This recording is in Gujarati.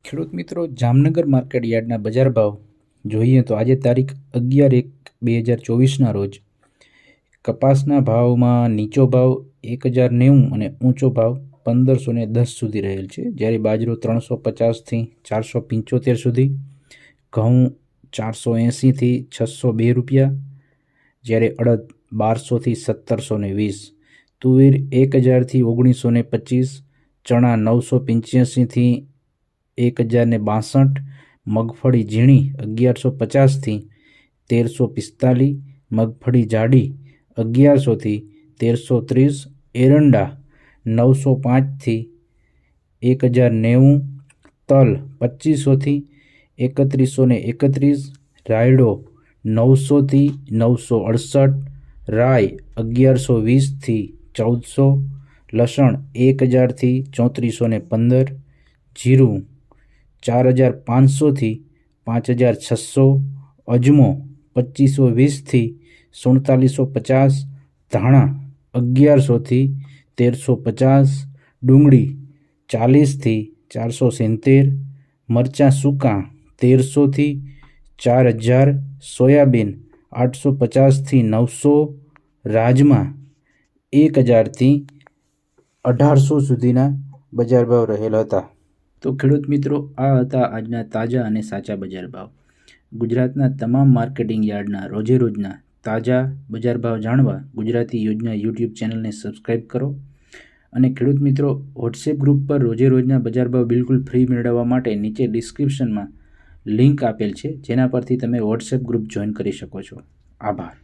ખેડૂત મિત્રો, જામનગર માર્કેટ યાર્ડના બજાર ભાવ જોઈએ તો આજે તારીખ 11/1/2024ના રોજ કપાસના ભાવમાં નીચો ભાવ 1090 અને ઊંચો ભાવ 1510 સુધી રહેલ છે, જ્યારે બાજરો 350થી 475 સુધી, ઘઉં 480થી 602 રૂપિયા, જ્યારે અડદ 1200થી 1720, તુવેર 1000થી 1925, ચણા 985થી 1062, મગફળી ઝીણી 1150થી 1345, મગફળી જાડી 1100થી 1330, એરંડા 905થી 1090, તલ 2500થી 3131, રાયડો 900થી 968, રાઈ 1120થી 1400, લસણ 1000થી 3415, જીરું 4500થી 5600, અજમો 2520થી 4750, ધાણા 1100થી 1350, ડુંગળી 40થી 470, મરચાં સૂકાં 1300થી 4000, સોયાબીન 850થી 900, રાજમા 1000થી 1800 સુધીના બજાર ભાવ રહેલ હતા. તો ખેડૂત મિત્રો, આ હતા આજના તાજા અને સાચા બજાર ભાવ. ગુજરાતના તમામ માર્કેટિંગ યાર્ડના રોજે રોજના તાજા બજાર ભાવ જાણવા ગુજરાતી યોજના યુટ્યુબ ચેનલને સબસ્ક્રાઈબ કરો. અને ખેડૂત મિત્રો, વોટ્સએપ ગ્રુપ પર રોજે રોજના બજાર ભાવ બિલકુલ ફ્રી મેળવવા માટે નીચે ડિસ્ક્રિપ્શનમાં લિંક આપેલ છે, જેના પરથી તમે વોટ્સએપ ગ્રુપ જોઈન કરી શકો છો. આભાર.